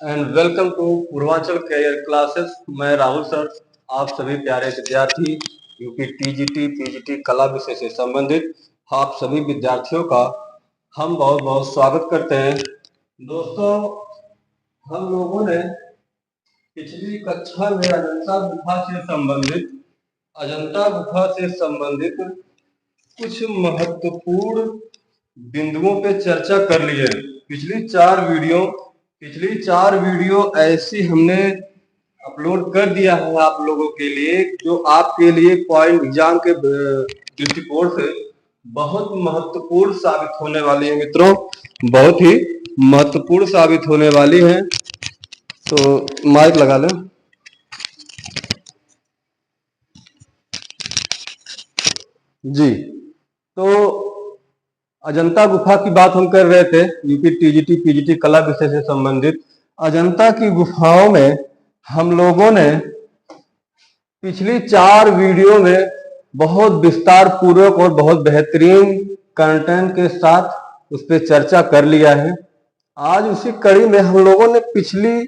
And welcome to Purvanchal career classes. मैं Rahul sir, आप सभी प्यारे विद्यार्थी यूपी टीजीटी पीजीटी कला विषय से संबंधित आप सभी विद्यार्थियों का हम बहुत बहुत स्वागत करते हैं। दोस्तों, हम लोगों ने पिछली कक्षा में अजंता गुफा से संबंधित कुछ महत्वपूर्ण बिंदुओं पे चर्चा कर ली है। पिछली चार वीडियो ऐसी हमने अपलोड कर दिया है आप लोगों के लिए, जो आपके लिए पॉइंट एग्जाम के दृष्टिकोण से बहुत महत्वपूर्ण साबित होने वाली है मित्रों, बहुत ही महत्वपूर्ण साबित होने वाली है। तो माइक लगा लें। जी, तो अजंता गुफा की बात हम कर रहे थे, यूपी टीजीटी पीजीटी कला विषय से संबंधित। अजंता की गुफाओं में हम लोगों ने पिछली 4 वीडियो में बहुत विस्तार पूर्वक और बहुत बेहतरीन कंटेंट के साथ उस पर चर्चा कर लिया है। आज उसी कड़ी में हम लोगों ने पिछली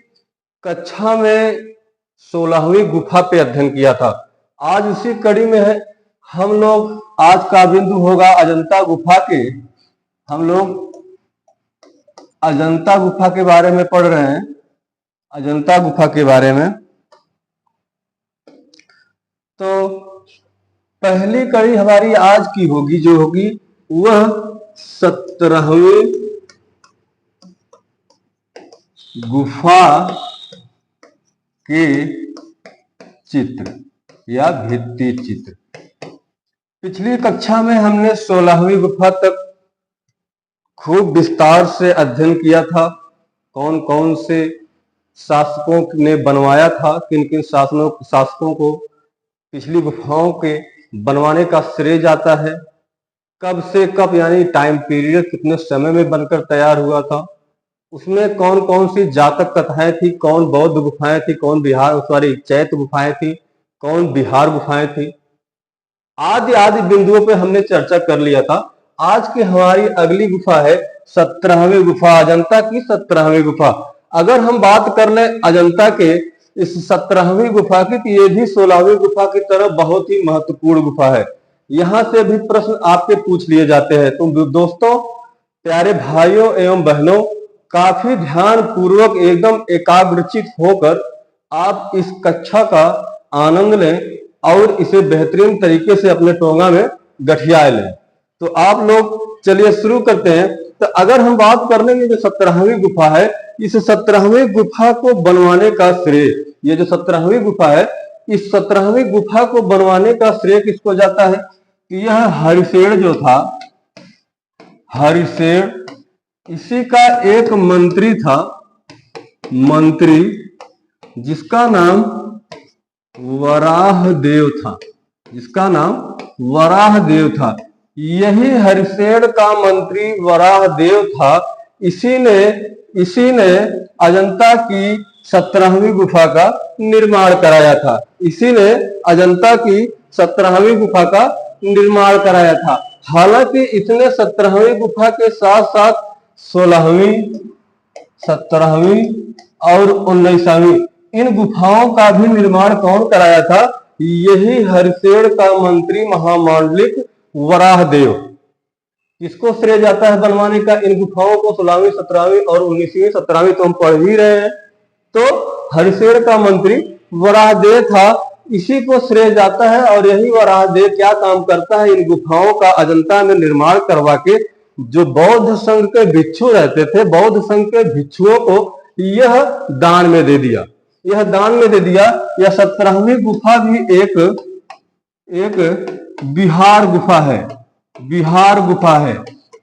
कक्षा में 16वीं गुफा पे अध्ययन किया था। आज उसी कड़ी में है हम लोग, आज का बिंदु होगा अजंता गुफा के। हम लोग अजंता गुफा के बारे में पढ़ रहे हैं, अजंता गुफा के बारे में। तो पहली कड़ी हमारी आज की होगी, जो होगी वह 17वीं गुफा के चित्र या भित्ति चित्र। पिछली कक्षा में हमने 16वीं गुफा तक खूब विस्तार से अध्ययन किया था। कौन कौन से शासकों ने बनवाया था, किन किन शासकों को पिछली गुफाओं के बनवाने का श्रेय जाता है, कब से कब यानी टाइम पीरियड कितने समय में बनकर तैयार हुआ था, उसमें कौन कौन सी जातक कथाएं थी, कौन बौद्ध गुफाएं थी, कौन चैत गुफाएं थी, कौन बिहार गुफाएं थी, आदि आदि बिंदुओं पे हमने चर्चा कर लिया था। आज की हमारी अगली गुफा है 17वीं गुफा, अजंता की 17वीं गुफा। अगर हम बात कर लें अजंता के इस 17वीं गुफा की, तो ये भी 16वीं गुफा की तरह बहुत ही महत्वपूर्ण गुफा है। यहां से भी प्रश्न आपके पूछ लिए जाते हैं। तो दोस्तों, प्यारे भाइयों एवं बहनों, काफी ध्यान पूर्वक एकदम एकाग्रचित होकर आप इस कक्षा का आनंद लें और इसे बेहतरीन तरीके से अपने टोंगा में गठिया लें। तो आप लोग चलिए शुरू करते हैं। तो अगर हम बात कर लेंगे जो 17वीं गुफा है, इस 17वीं गुफा को बनवाने का श्रेय, ये जो 17वीं गुफा है, इस 17वीं गुफा को बनवाने का श्रेय किसको जाता है कि यह हरिसेन जो था, हरिसेन, इसी का एक मंत्री था, मंत्री जिसका नाम वराहदेव था, जिसका नाम वराहदेव था। यही हरिसेन का मंत्री वराहदेव था। इसी ने अजंता की 17वीं गुफा का निर्माण कराया था। इसी ने अजंता की 17वीं गुफा का निर्माण कराया था। हालांकि इसने 17वीं गुफा के साथ साथ 16वीं, 17वीं और 19वीं इन गुफाओं का भी निर्माण कौन कराया था? यही हरिसेन का मंत्री महामांडलिक वराहदेव। किसको श्रेय जाता है बनवाने का इन गुफाओं को? 16वीं, 17वीं और 19वीं, 17वीं तो हम पढ़ ही रहे हैं। तो हरिसेन का मंत्री वराहदेव था, इसी को श्रेय जाता है। और यही वराहदेव क्या काम करता है? इन गुफाओं का अजंता में निर्माण करवा के जो बौद्ध संघ के भिक्षु रहते थे, बौद्ध संघ के भिक्षुओं को यह दान में दे दिया। यह दान में दे दिया। यह 17वीं गुफा भी एक बिहार गुफा है। बिहार गुफा है।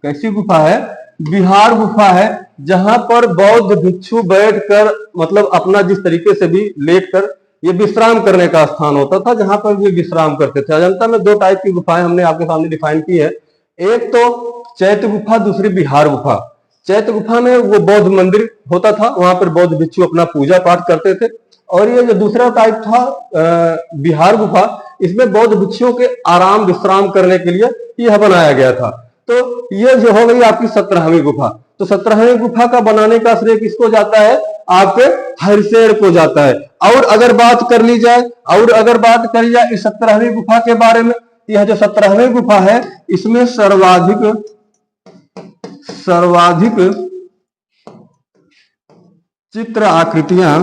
कैसी गुफा है? बिहार गुफा है, जहां पर बौद्ध भिक्षु बैठकर, मतलब अपना जिस तरीके से भी लेटकर, ये विश्राम करने का स्थान होता था, जहां पर वे विश्राम करते थे। अजंता में 2 टाइप की गुफाएं हमने आपके सामने डिफाइन की है। एक तो चैत्य गुफा, दूसरी बिहार गुफा। चैत्य गुफा में वो बौद्ध मंदिर होता था, वहां पर बौद्ध भिक्षु अपना पूजा पाठ करते थे। और ये जो दूसरा टाइप था बिहार गुफा, इसमें बौद्ध भिक्षुओं के आराम विश्राम करने के लिए यह बनाया गया था। तो यह जो हो गई आपकी 17वीं गुफा। तो तो 17वीं गुफा का बनाने का श्रेय किसको जाता है? आपके हरिशेर को जाता है। और अगर बात कर ली जाए इस 17वीं गुफा के बारे में, यह जो 17वीं गुफा है इसमें सर्वाधिक चित्र आकृतियां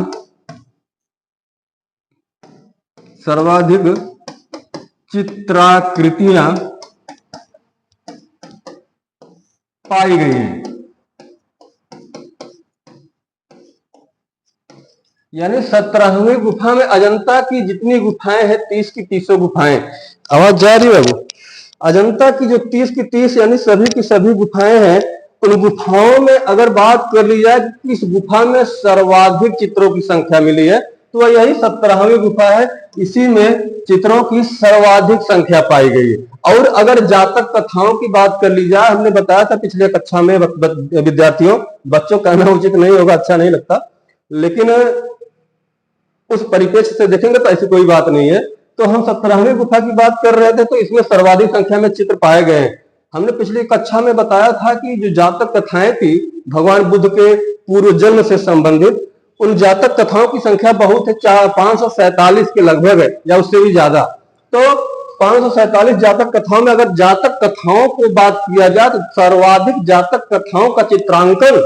पाई गई हैं। यानी 17वीं गुफा में अजंता की जितनी गुफाएं हैं 30 की 30 गुफाएं, आवाज जा रही है बाबू? अजंता की जो 30 की 30 यानी सभी की सभी गुफाएं हैं, उन गुफाओं में अगर बात कर ली जाए कि इस गुफा में सर्वाधिक चित्रों की संख्या मिली है तो यही 17वीं गुफा है। इसी में चित्रों की सर्वाधिक संख्या पाई गई है। और अगर जातक कथाओं की बात कर ली जाए, हमने बताया था पिछले कक्षा में विद्यार्थियों, बच्चों कहना उचित नहीं होगा, अच्छा नहीं लगता, लेकिन उस परिप्रेक्ष्य से देखेंगे तो ऐसी कोई बात नहीं है। तो हम 17वीं गुफा की बात कर रहे थे, तो इसमें सर्वाधिक संख्या में चित्र पाए गए हैं। हमने पिछली कक्षा में बताया था कि जो जातक कथाएं थी भगवान बुद्ध के पूर्व जन्म से संबंधित, उन जातक कथाओं की संख्या बहुत है, 547 के लगभग है या उससे भी ज्यादा। तो 547 जातक कथाओं में अगर जातक कथाओं को बात किया जाए तो सर्वाधिक जातक कथाओं का चित्रांकन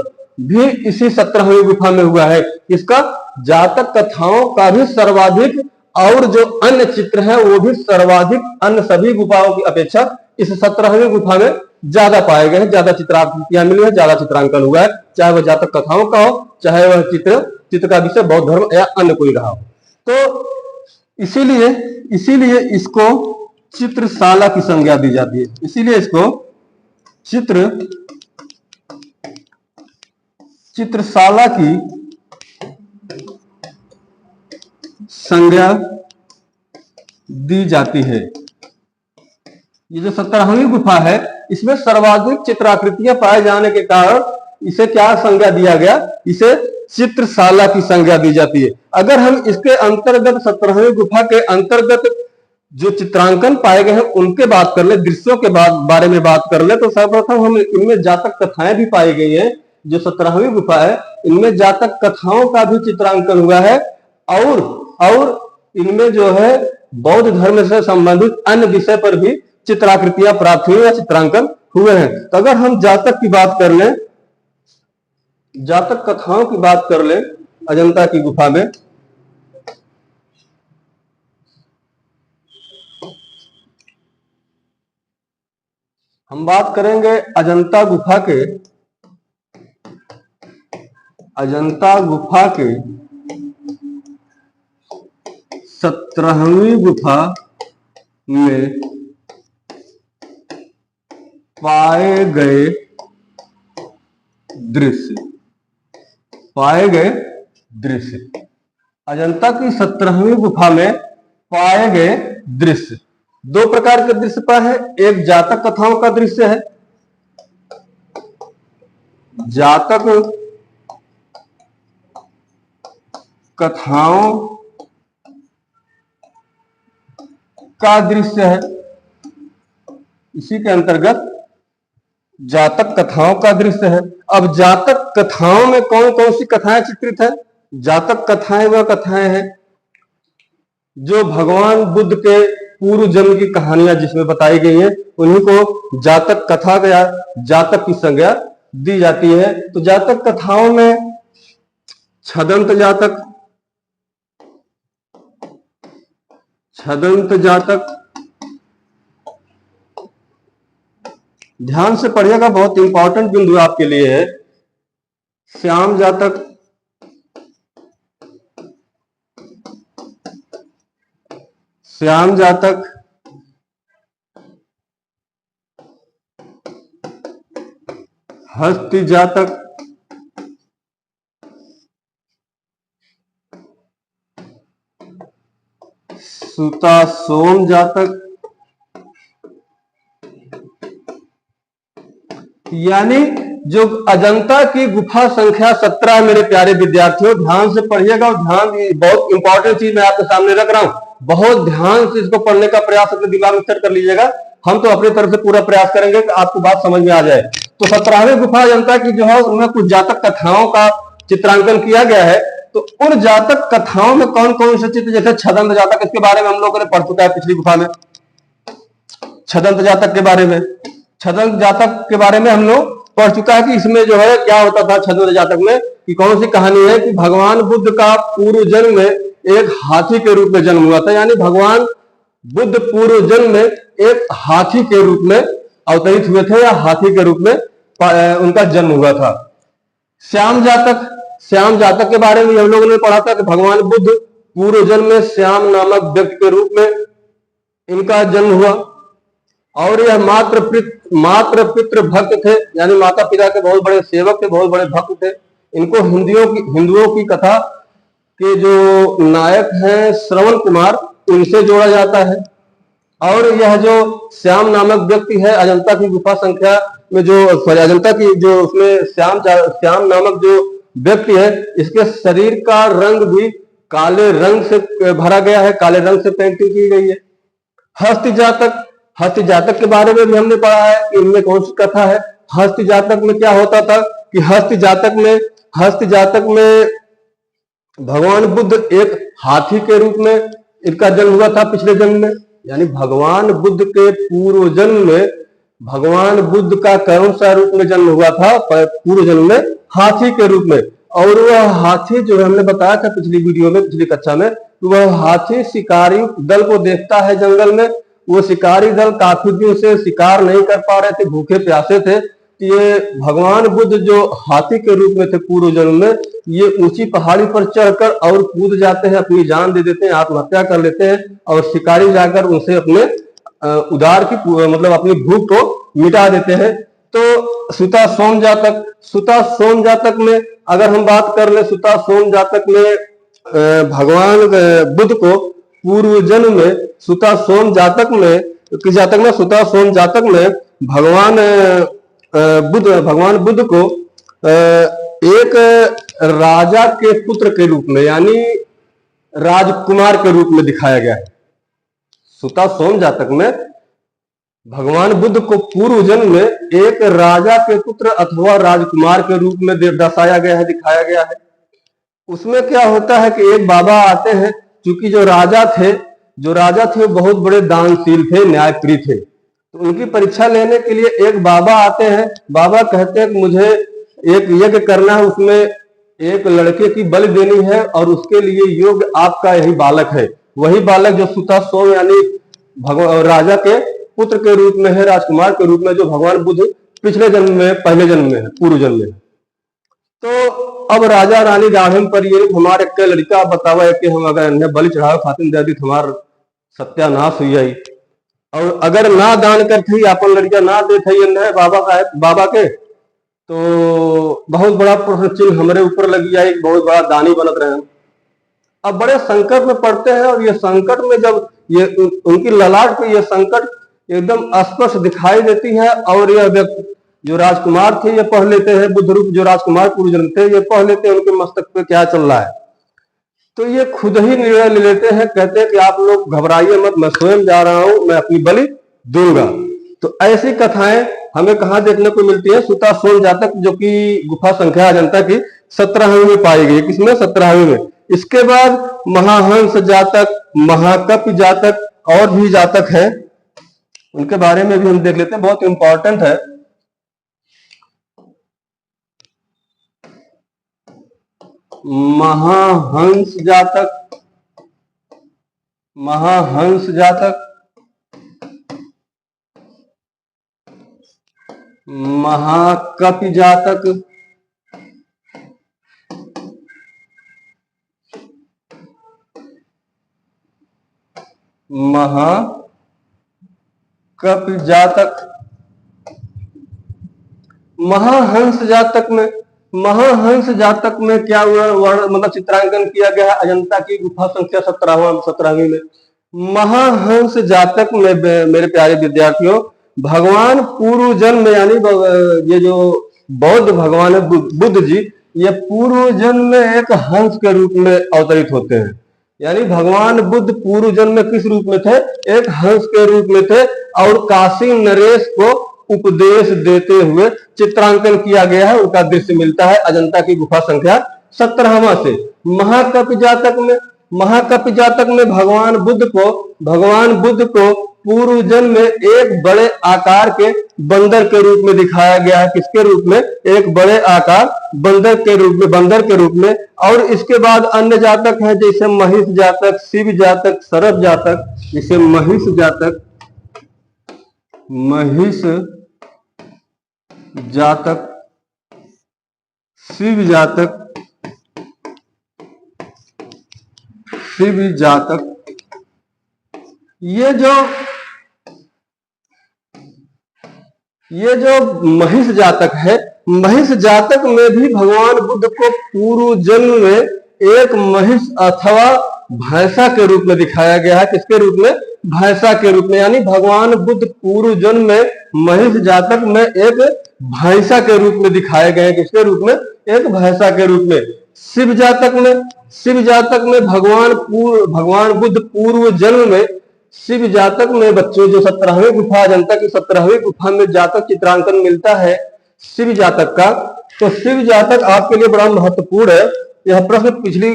भी इसी 17वीं गुफा में हुआ है। इसका जातक कथाओं का भी सर्वाधिक, और जो अन्य चित्र हैं वो भी सर्वाधिक अन्य सभी गुफाओं की अपेक्षा इस 17वीं गुफा में ज्यादा पाए गए हैं, ज्यादा चित्राकृतियां मिली है, ज्यादा चित्रांकन हुआ है, चाहे वह जातक कथाओं का हो, चाहे वह चित्र का विषय बौद्ध धर्म या अन्य कोई रहा हो। तो इसीलिए इसको चित्रशाला की संज्ञा दी जाती है। इसीलिए इसको चित्रशाला की संज्ञा दी जाती है। ये जो 17वीं गुफा है इसमें सर्वाधिक चित्राकृतियां पाए जाने के कारण इसे क्या संज्ञा दिया गया? इसे चित्रशाला की संज्ञा दी जाती है। अगर हम इसके अंतर्गत 17वीं गुफा के अंतर्गत जो चित्रांकन पाए गए हैं उनके बात कर ले, दृश्यों के बारे में बात कर ले, तो सर्वप्रथम हम इनमें जातक कथाएं भी पाई गई हैं। जो 17वीं गुफा है इनमें जातक कथाओं का भी चित्रांकन हुआ है, और इनमें जो है बौद्ध धर्म से संबंधित अन्य विषय पर भी चित्राकृतियां प्राप्त हुई या चित्रांकन हुए हैं। तो अगर हम जातक की बात कर लें, जातक कथाओं की बात कर लें अजंता की गुफा में, हम बात करेंगे अजंता गुफा के 17वीं गुफा में पाए गए दृश्य। अजंता की 17वीं गुफा में पाए गए दृश्य, दो प्रकार के दृश्य पाए हैं। एक जातक कथाओं का दृश्य है, जातक कथाओं का दृश्य है। इसी के अंतर्गत जातक कथाओं का दृश्य है। अब जातक कथाओं में कौन कौन सी कथाएं चित्रित है? जातक कथाएं वह कथाएं हैं जो भगवान बुद्ध के पूर्व जन्म की कहानियां जिसमें बताई गई हैं, उन्हीं को जातक कथा या जातक की संज्ञा दी जाती है। तो जातक कथाओं में छदंत जातक, ध्यान से पढ़िएगा, बहुत इंपॉर्टेंट बिंदु आपके लिए है। श्याम जातक, हस्ति जातक, सुता सोम जातक, यानी जो अजंता की गुफा संख्या 17 मेरे प्यारे विद्यार्थियों, ध्यान से पढ़िएगा। और ध्यान, बहुत इंपॉर्टेंट चीज मैं आपके सामने रख रहा हूं, बहुत ध्यान से इसको पढ़ने का प्रयास अपने दिमाग में सेट कर लीजिएगा। हम तो अपनी तरफ से पूरा प्रयास करेंगे कि आपको बात समझ में आ जाए। तो 17वीं गुफा अजंता की जो है उनमें कुछ जातक कथाओं का चित्रांकन किया गया है। तो उन जातक कथाओं में कौन कौन से चित्र, जैसे छदंत जातक, इसके बारे में हम लोगों ने पढ़ चुका है पिछली गुफा में। छदंत जातक के बारे में, छदंत जातक के बारे में हम लोग पढ़ चुका है कि इसमें जो है क्या होता था छदंत जातक में, कि कौन सी कहानी है कि भगवान बुद्ध का पूर्व जन्म में एक हाथी के रूप में जन्म हुआ था। यानी भगवान बुद्ध पूर्व जन्म में एक हाथी के रूप में अवतरित हुए थे या हाथी के रूप में उनका जन्म हुआ था। श्याम जातक, श्याम जातक के बारे में हम लोगों ने पढ़ा था कि भगवान बुद्ध पूर्व जन्म में श्याम नामक व्यक्ति के रूप में इनका जन्म हुआ और यह मात्र पितृ भक्त थे, यानी माता पिता के बहुत बड़े सेवक थे, बहुत बड़े भक्त थे। इनको हिंदुओं की कथा के जो नायक हैं श्रवण कुमार, उनसे जोड़ा जाता है। और यह जो श्याम नामक व्यक्ति है, अजंता की गुफा संख्या में जो अजंता की जो उसमें श्याम नामक जो व्यक्ति है, इसके शरीर का रंग भी काले रंग से भरा गया है, काले रंग से पेंटिंग की गई है। हस्त जातक, हस्त जातक के बारे में भी हमने पढ़ा है कि इनमें कौन सी कथा है। हस्त जातक में क्या होता था कि हस्त जातक में भगवान बुद्ध एक हाथी के रूप में इनका जन्म हुआ था पिछले जन्म में। यानी भगवान बुद्ध के पूर्व जन्म में भगवान बुद्ध का कौन सा रूप में जन्म हुआ था, पूर्व जन्म में हाथी के रूप में। और वह हाथी जो हमने बताया था पिछली वीडियो में, पिछली कक्षा में, वह हाथी शिकारी दल को देखता है जंगल में। वो शिकारी दल काफी दिन से शिकार नहीं कर पा रहे थे, भूखे प्यासे थे। ये भगवान बुद्ध जो हाथी के रूप में थे पूर्व जन्म में, ये ऊंची पहाड़ी पर चढ़कर और कूद जाते हैं, अपनी जान दे देते हैं, आत्महत्या कर लेते हैं और शिकारी जाकर उनसे अपने उदार की मतलब अपनी भूख को मिटा देते हैं। तो सुता सोम जातक में अगर हम बात कर ले, सुता सोम जातक में भगवान बुद्ध को पूर्व जन्म में सुता सोम जातक में, किस जातक में, सुता सोम जातक में भगवान बुद्ध को एक राजा के पुत्र के रूप में, यानी राजकुमार के रूप में दिखाया गया है। सुता सोम जातक में भगवान बुद्ध को पूर्व जन्म में एक राजा के पुत्र अथवा राजकुमार के रूप में दर्शाया गया है, दिखाया गया है। उसमें क्या होता है कि एक बाबा आते हैं, क्योंकि जो राजा थे बहुत बड़े दानशील थे, न्यायप्रिय थे। तो उनकी परीक्षा लेने के लिए एक बाबा आते हैं। बाबा कहते हैं कि मुझे एक यज्ञ करना है, उसमें एक लड़के की बलि देनी है और उसके लिए योग्य आपका यही बालक है। वही बालक जो सुता सोम यानी राजा के पुत्र के रूप में है, राजकुमार के रूप में, जो भगवान बुद्ध पिछले जन्म में, पहले जन्म में है, पूर्व जन्म में। तो अब राजा रानी गाढ़म पर ये हमारे के लड़का बतावा कि हम अगर इन्हें बलि चढ़ावे खातिर दे दी हमार सत्यानाश हुई है। और अगर ना दान करते अपन लड़का ना देते बाबा के, तो बहुत बड़ा प्रश्न चिन्ह हमारे ऊपर लगी जाए, बहुत बड़ा दानी बनत रहे। अब बड़े संकट में पड़ते हैं और ये संकट में जब ये उनकी ललाट पे ये संकट एकदम स्पष्ट दिखाई देती है और यह व्यक्ति जो राजकुमार थे ये पढ़ लेते हैं, बुद्ध रूप जो राजकुमार पूर्व जन्म थे ये पढ़ लेते हैं उनके मस्तक पे क्या चल रहा है। तो ये खुद ही निर्णय ले लेते हैं, कहते हैं कि आप लोग घबराइए मत, मैं स्वयं जा रहा हूं, मैं अपनी बलि दूंगा। तो ऐसी कथाएं हमें कहाँ देखने को मिलती है? सुता सोम जातक, जो कि गुफा संख्या अजंता की 17वीं में पाई गई। किसमें? 17वीं में। इसके बाद महाहंस जातक, महाकपि जातक और भी जातक है, उनके बारे में भी हम देख लेते हैं, बहुत इंपॉर्टेंट है। महाहंस जातक, महाहंस जातक, महाकपि जातक, महाकपि जातक। महाहंस जातक में क्या मतलब चित्रांकन किया गया है अजंता की गुफा संख्या 17वीं में। महाहंस जातक में मेरे प्यारे विद्यार्थियों, भगवान पूर्व जन्म यानी ये जो बौद्ध भगवान है बुद्ध जी, ये पूर्व जन्म में एक हंस के रूप में अवतरित होते हैं। यानी भगवान बुद्ध पूर्व जन्म में किस रूप में थे? एक हंस के रूप में थे और काशी नरेश को उपदेश देते हुए चित्रांकन किया गया है, उनका दृश्य मिलता है अजंता की गुफा संख्या 17वां से। महाकपि जातक में भगवान बुद्ध को पूर्व जन्म में एक बड़े आकार के बंदर के रूप में दिखाया गया है। किसके रूप में? एक बड़े आकार बंदर के रूप में। और इसके बाद अन्य जातक हैं जैसे महिष जातक, शिव जातक, सरभ जातक। जैसे महिष जातक, शिव जातक, ये जो महिष जातक है, महिष जातक में भी भगवान बुद्ध को पूर्व जन्म में एक महिष अथवा भैंसा के रूप में दिखाया गया है। किसके रूप में? भैंसा के रूप में। यानी भगवान बुद्ध पूर्व जन्म में महिष जातक में एक भैंसा के रूप में दिखाए गए हैं। किसके रूप में? एक भैंसा के रूप में। शिव जातक में भगवान बुद्ध पूर्व जन्म में शिव जातक में बच्चों जो 17वीं गुफा, अजंता की 17वीं गुफा में जातक चित्रांकन मिलता है शिव जातक का। तो शिव जातक आपके लिए बड़ा महत्वपूर्ण है। यह प्रश्न पिछले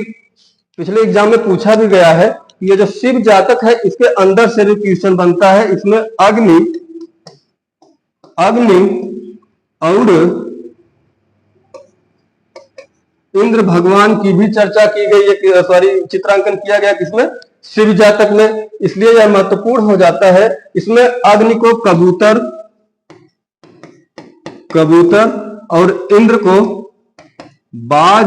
एग्जाम में पूछा भी गया है। ये जो शिव जातक है इसके अंदर से भी क्वेश्चन बनता है। इसमें अग्नि और इंद्र भगवान की भी चर्चा की गई है, चित्रांकन किया गया किसमें? शिव जातक में। इसलिए यह महत्वपूर्ण हो जाता है। इसमें अग्नि को कबूतर और इंद्र को बाज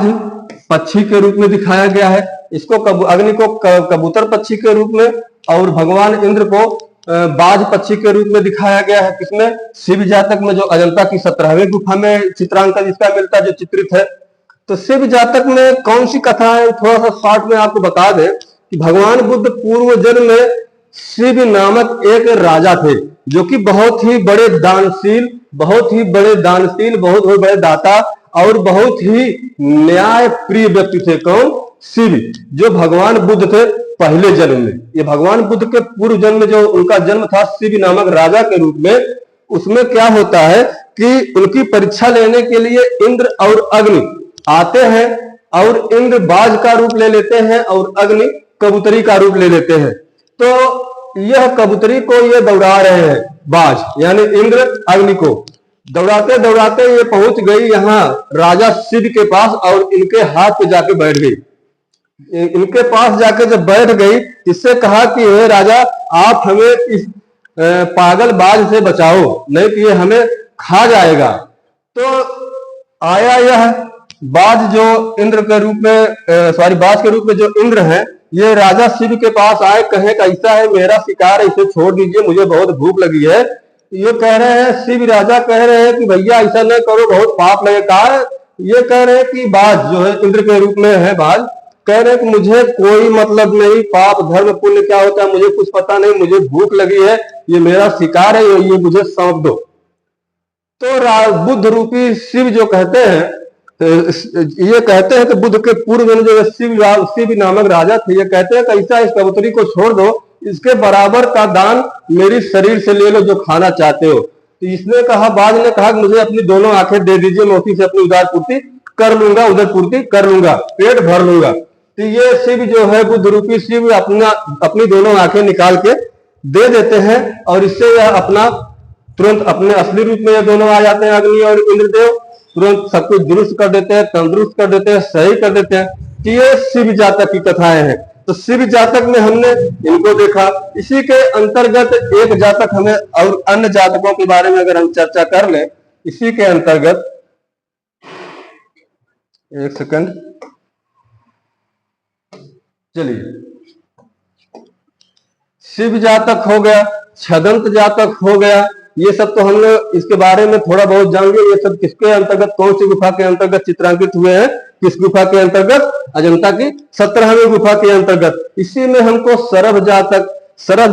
पक्षी के रूप में दिखाया गया है। इसको अग्नि को कबूतर पक्षी के रूप में और भगवान इंद्र को बाज पक्षी के रूप में दिखाया गया है। किसमें? शिव जातक में, जो अजंता की 17वीं गुफा में चित्रांकन इसका मिलता है, जो चित्रित है। तो शिव जातक में कौन सी कथा है, थोड़ा सा शॉर्ट में आपको बता दें कि भगवान बुद्ध पूर्व जन्म में शिव नामक एक राजा थे, जो कि बहुत ही बड़े दानशील, बहुत ही बड़े दाता और बहुत ही न्याय प्रिय व्यक्ति थे। कौन? शिव, जो भगवान बुद्ध थे पहले जन्म में। ये भगवान बुद्ध के पूर्व जन्म में जो उनका जन्म था शिव नामक राजा के रूप में, उसमें क्या होता है कि उनकी परीक्षा लेने के लिए इंद्र और अग्नि आते हैं, और इंद्र बाज का रूप ले लेते हैं और अग्नि कबूतरी का रूप ले लेते हैं। तो यह कबूतरी को ये दौड़ा रहे हैं, बाज यानी इंद्र अग्नि को दौड़ाते दौड़ाते ये पहुंच गई यहाँ राजा शिव के पास, और इनके हाथ पे जाके बैठ गई। इनके पास जाके जब बैठ गई, इससे कहा कि हे राजा, आप हमें इस पागल बाज से बचाओ, नहीं तो ये हमें खा जाएगा। तो आया यह बाज जो इंद्र के रूप में बाज के रूप में जो इंद्र है, ये राजा शिव के पास आए, कहे कैसा है मेरा शिकार, इसे छोड़ दीजिए, मुझे बहुत भूख लगी है। ये कह रहे हैं, शिव राजा कह रहे हैं कि भैया ऐसा नहीं करो, बहुत पाप लगेगा। ये कह रहे हैं कि बाज जो है इंद्र के रूप में है, बाज कह रहे हैं कि मुझे कोई मतलब नहीं, पाप धर्म पुण्य क्या होता है मुझे कुछ पता नहीं, मुझे भूख लगी है, ये मेरा शिकार है, ये मुझे सौंप दो। तो बुद्ध रूपी शिव जो कहते हैं, ये कहते हैं कि बुद्ध के पूर्व में जो शिव नामक राजा थे, ये कहते हैं कि ऐसा इस कबूतरी को छोड़ दो, इसके बराबर का दान मेरी शरीर से ले लो जो खाना चाहते हो। तो इसने कहा, बाज ने कहा, मुझे अपनी दोनों आंखें दे दीजिए, मैं उसी से अपनी उदर पूर्ति कर लूंगा, पेट भर लूंगा। तो ये शिव जो है, बुद्ध रूपी शिव अपनी दोनों आंखें निकाल के दे देते हैं, और इससे यह तुरंत अपने असली रूप में ये दोनों आ जाते हैं, अग्नि और इंद्रदेव। तुरंत सब कुछ दुरुस्त कर देते हैं, तंदुरुस्त कर देते हैं, सही कर देते हैं। कि ये शिव जातक की कथाएं हैं। तो शिव जातक में हमने इनको देखा। इसी के अंतर्गत एक जातक हमें और अन्य जातकों के बारे में अगर हम चर्चा कर लें, इसी के अंतर्गत, एक सेकंड, चलिए, शिव जातक हो गया, छदंत जातक हो गया, ये सब तो हमने इसके बारे में थोड़ा बहुत जान लिया। ये सब किसके अंतर्गत, कौन सी गुफा के अंतर्गत चित्रांकित हुए हैं? किस गुफा के अंतर्गत? अजंता की 17वीं गुफा के अंतर्गत। इसी में हमको सरभ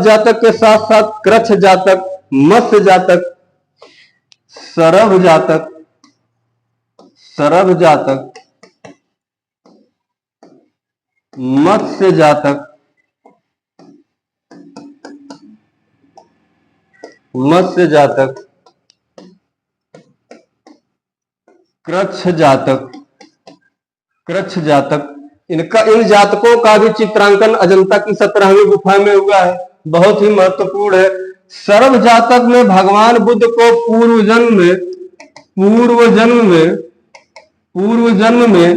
जातक के साथ साथ कृच्छ जातक, मत्स्य जातक, सरभ जातक, मत्स्य जातक, कृच्छ जातक, कृच्छ जातक, इन जातकों का भी चित्रांकन अजंता की 17वीं गुफा में हुआ है, बहुत ही महत्वपूर्ण है। सर्व जातक में भगवान बुद्ध को पूर्व जन्म में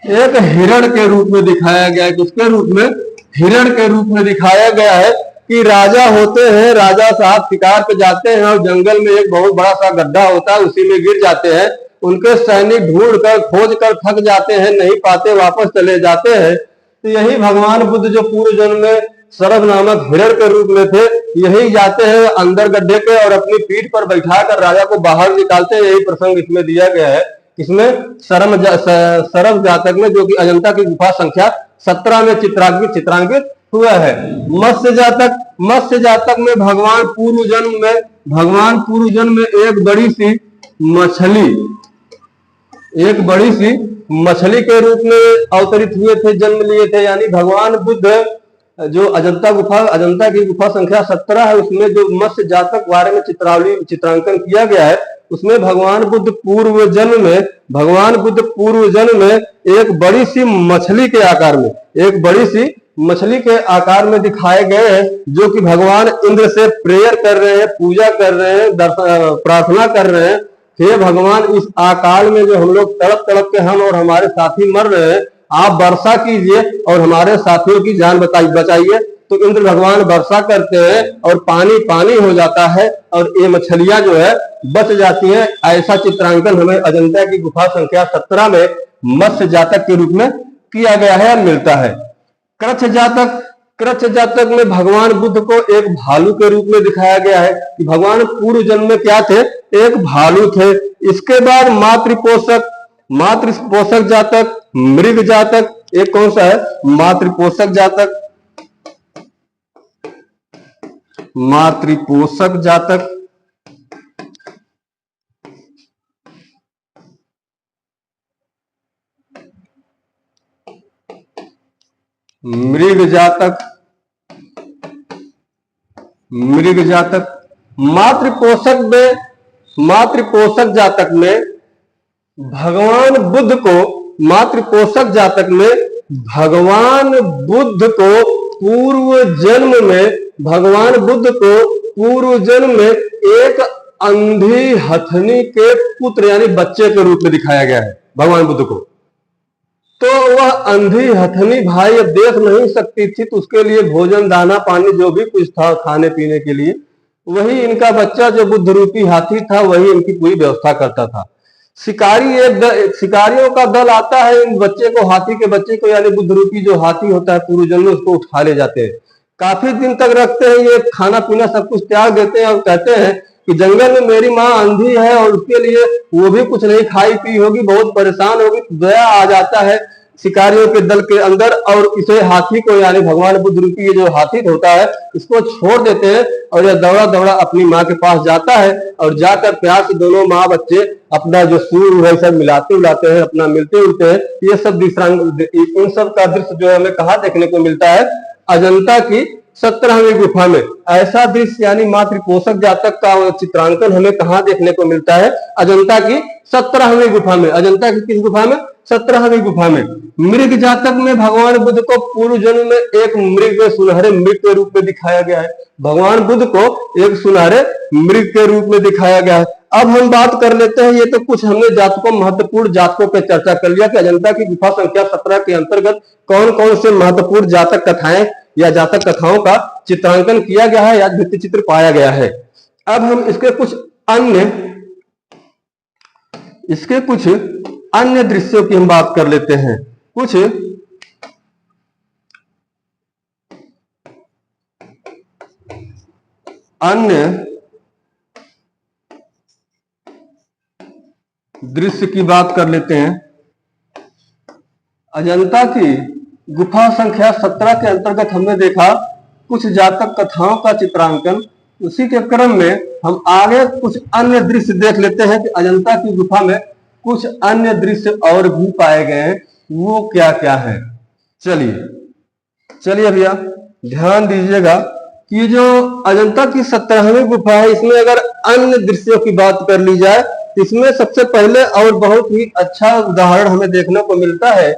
एक हिरण के रूप में दिखाया गया है। किसके रूप में? हिरण के रूप में दिखाया गया है कि राजा होते हैं, राजा साहब शिकार पे जाते हैं और जंगल में एक बहुत बड़ा सा गड्ढा होता है, उसी में गिर जाते हैं। उनके सैनिक ढूंढ कर खोज कर थक जाते हैं, नहीं पाते, वापस चले जाते हैं। तो यही भगवान बुद्ध जो पूर्व जन्म में सरभ नामक हिरण के रूप में थे, यही जाते हैं अंदर गड्ढे के और अपनी पीठ पर बैठा कर राजा को बाहर निकालते हैं। यही प्रसंग इसमें दिया गया है। इसमें सरभ जातक में, जो कि अजंता की गुफा संख्या 17 में चित्रांकित हुआ है। मत्स्य जातक में भगवान पूर्व जन्म में एक बड़ी सी मछली के रूप में अवतरित हुए थे, जन्म लिए थे। यानी भगवान बुद्ध जो अजंता की गुफा संख्या 17 है, उसमें जो मत्स्य जातक बारे में चित्रांकन किया गया है, उसमें भगवान बुद्ध पूर्व जन्म में एक बड़ी सी मछली के आकार में दिखाए गए हैं, जो कि भगवान इंद्र से प्रेयर कर रहे हैं, पूजा कर रहे हैं, प्रार्थना कर रहे हैं। हे भगवान, इस अकाल में जो हम लोग तड़प के हम और हमारे साथी मर रहे हैं, आप वर्षा कीजिए और हमारे साथियों की जान बचाइए। तो इंद्र भगवान वर्षा करते हैं और पानी हो जाता है और ये मछलियां जो है बच जाती हैं। ऐसा चित्रांकन हमें अजंता की गुफा संख्या 17 में मत्स्य जातक के रूप में किया गया है, मिलता है। कृच्छ जातक में भगवान बुद्ध को एक भालू के रूप में दिखाया गया है कि भगवान पूर्व जन्म में क्या थे? एक भालू थे। इसके बाद मातृपोषक जातक, मृग जातक, एक कौन सा है? मातृपोषक जातक। मृग जातक। मातृपोषक जातक में भगवान बुद्ध को पूर्व जन्म में एक अंधी हथनी के पुत्र यानी बच्चे के रूप में दिखाया गया है भगवान बुद्ध को। तो वह अंधी हथनी भाई अब देख नहीं सकती थी, तो उसके लिए भोजन, दाना, पानी जो भी कुछ था खाने पीने के लिए, वही इनका बच्चा जो बुद्ध रूपी हाथी था, वही इनकी पूरी व्यवस्था करता था। शिकारियों का दल आता है, इन बच्चे को, हाथी के बच्चे को, यानी बुद्ध रूपी जो हाथी होता है पूर्व जन्म में, उसको उठा ले जाते हैं। काफी दिन तक रखते हैं, ये खाना पीना सब कुछ त्याग देते हैं और कहते हैं कि जंगल में मेरी माँ अंधी है और उसके लिए वो भी कुछ नहीं खाई पी होगी, बहुत परेशान होगी। दया आ जाता है शिकारियों के दल के अंदर और इसे हाथी को, यानी भगवान बुद्ध रूपी ये जो हाथी होता है, इसको छोड़ देते हैं और यह दौड़ा अपनी माँ के पास जाता है और जाकर प्यार से दोनों माँ बच्चे अपना जो सूर है सब मिलाते उलाते हैं, अपना मिलते उलते हैं। ये सब इन सब का दृश्य जो है हमें कहाँ देखने को मिलता है? अजंता की 17वीं गुफा में। ऐसा दृश्य यानी मातृपोषक जातक का चित्रांकन हमें कहाँ देखने को मिलता है? अजंता की 17वीं गुफा में। अजंता की किस गुफा में? 17वीं गुफा में। मृग जातक में भगवान बुद्ध को पूर्व जन्म में एक सुनहरे मृग के रूप में दिखाया गया है। भगवान बुद्ध को एक सुनहरे मृग के रूप में दिखाया गया है। अब हम बात कर लेते हैं, ये तो कुछ हमने महत्वपूर्ण जातकों पे चर्चा कर लिया कि अजंता की गुफा संख्या 17 के अंतर्गत कौन कौन से महत्वपूर्ण जातक कथाएं या जातक कथाओं का चित्रांकन किया गया है या भित्ति चित्र पाया गया है। अब हम इसके कुछ अन्य दृश्यों की हम बात कर लेते हैं। कुछ अन्य दृश्य की बात कर लेते हैं। अजंता की गुफा संख्या 17 के अंतर्गत हमने देखा कुछ जातक कथाओं का चित्रांकन। उसी के क्रम में हम आगे कुछ अन्य दृश्य देख लेते हैं कि अजंता की गुफा में कुछ अन्य दृश्य और भी पाए गए हैं, वो क्या क्या है। चलिए भैया ध्यान दीजिएगा कि जो अजंता की 17वीं गुफा है, इसमें अगर अन्य दृश्यों की बात कर ली जाए इसमें सबसे पहले और बहुत ही अच्छा उदाहरण हमें देखने को मिलता है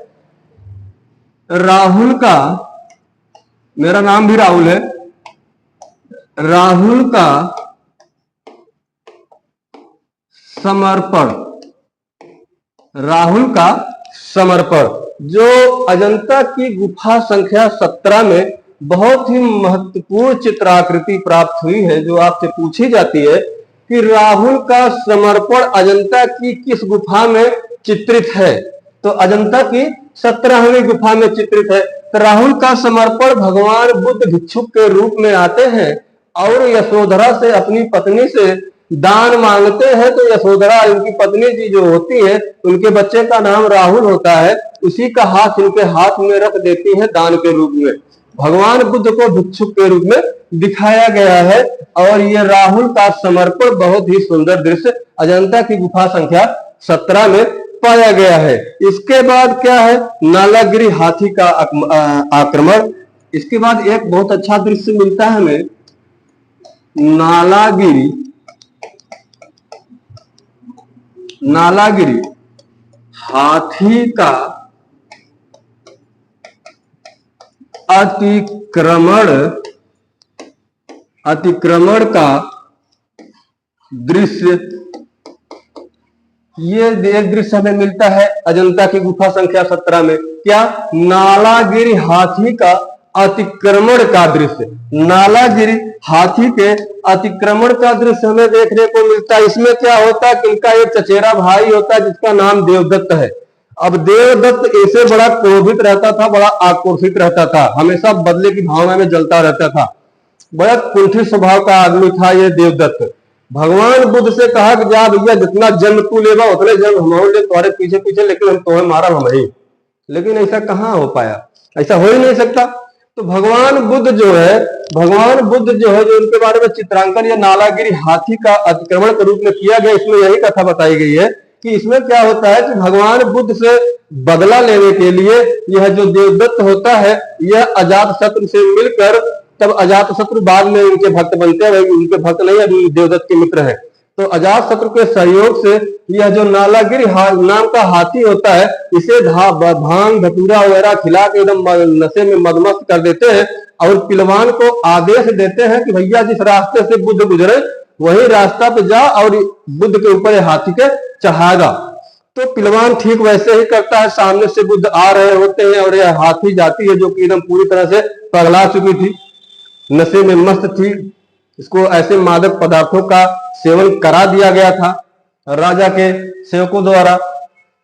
राहुल का। मेरा नाम भी राहुल है। राहुल का समर्पण, राहुल का समर्पण जो अजंता की गुफा संख्या 17 में बहुत ही महत्वपूर्ण चित्राकृति प्राप्त हुई है, जो आपसे पूछी जाती है कि राहुल का समर्पण अजंता की किस गुफा में चित्रित है, तो अजंता की 17वीं गुफा में चित्रित है। तो राहुल का समर्पण भगवान बुद्ध भिक्षुक के रूप में आते हैं और यशोधरा से, अपनी पत्नी से दान मांगते हैं। तो यशोधरा उनकी पत्नी जी जो होती है, उनके बच्चे का नाम राहुल होता है, उसी का हाथ उनके हाथ में रख देती है दान के रूप में। भगवान बुद्ध को भिक्षुक के रूप में दिखाया गया है और ये राहुल का समर्पण बहुत ही सुंदर दृश्य अजंता की गुफा संख्या 17 में पाया गया है। इसके बाद क्या है, नालागिरी हाथी का आक्रमण। इसके बाद एक बहुत अच्छा दृश्य मिलता है हमें, नालागिरी हाथी का अतिक्रमण का दृश्य। ये एक दृश्य हमें मिलता है अजंता की गुफा संख्या 17 में। क्या, नालागिरी हाथी का अतिक्रमण का दृश्य। नालागिरी हाथी के अतिक्रमण का दृश्य हमें देखने को मिलता है। इसमें क्या होता है कि इनका एक चचेरा भाई होता है जिसका नाम देवदत्त है। अब देवदत्त ऐसे बड़ा क्रोधित रहता था, बड़ा आक्रोशित रहता था, हमेशा बदले की भावना में जलता रहता था, बड़ा कुंठित स्वभाव का आदमी था ये देवदत्त। भगवान बुद्ध से कहा कि जा भैया, जितना जन्म तू लेगा उतने जन्म हम ले तुम्हारे पीछे पीछे, लेकिन हम तुम्हें मारा हम ही। लेकिन ऐसा कहाँ हो पाया, ऐसा हो ही नहीं सकता। तो भगवान बुद्ध जो है जो उनके बारे में चित्रांकन या नालागिरी हाथी का अतिक्रमण के रूप में किया गया, इसमें यही कथा बताई गई है कि इसमें क्या होता है कि भगवान बुद्ध से बदला लेने के लिए यह जो देवदत्त होता है, यह अजातशत्रु से मिलकर, तब अजातशत्रु बाद में उनके भक्त बनते हैं, उनके भक्त नहीं, अभी देवदत्त के मित्र है। तो अजातशत्रु के सहयोग से यह जो नालागिरी नाम का हाथी होता है, इसे भांग धतूरा वगैरह खिला के एकदम नशे में मदमस्त कर देते हैं और पिलवान को आदेश देते हैं कि भैया जिस रास्ते से बुद्ध गुजरे वही रास्ता पे जा और बुद्ध के ऊपर हाथी के चढ़ाएगा। तो पिलवान ठीक वैसे ही करता है। सामने से बुद्ध आ रहे होते हैं और यह हाथी जाती है जो कि एकदम पूरी तरह से पगला चुकी थी, नशे में मस्त थी। इसको ऐसे मादक पदार्थों का सेवन करा दिया गया था राजा के सेवकों द्वारा।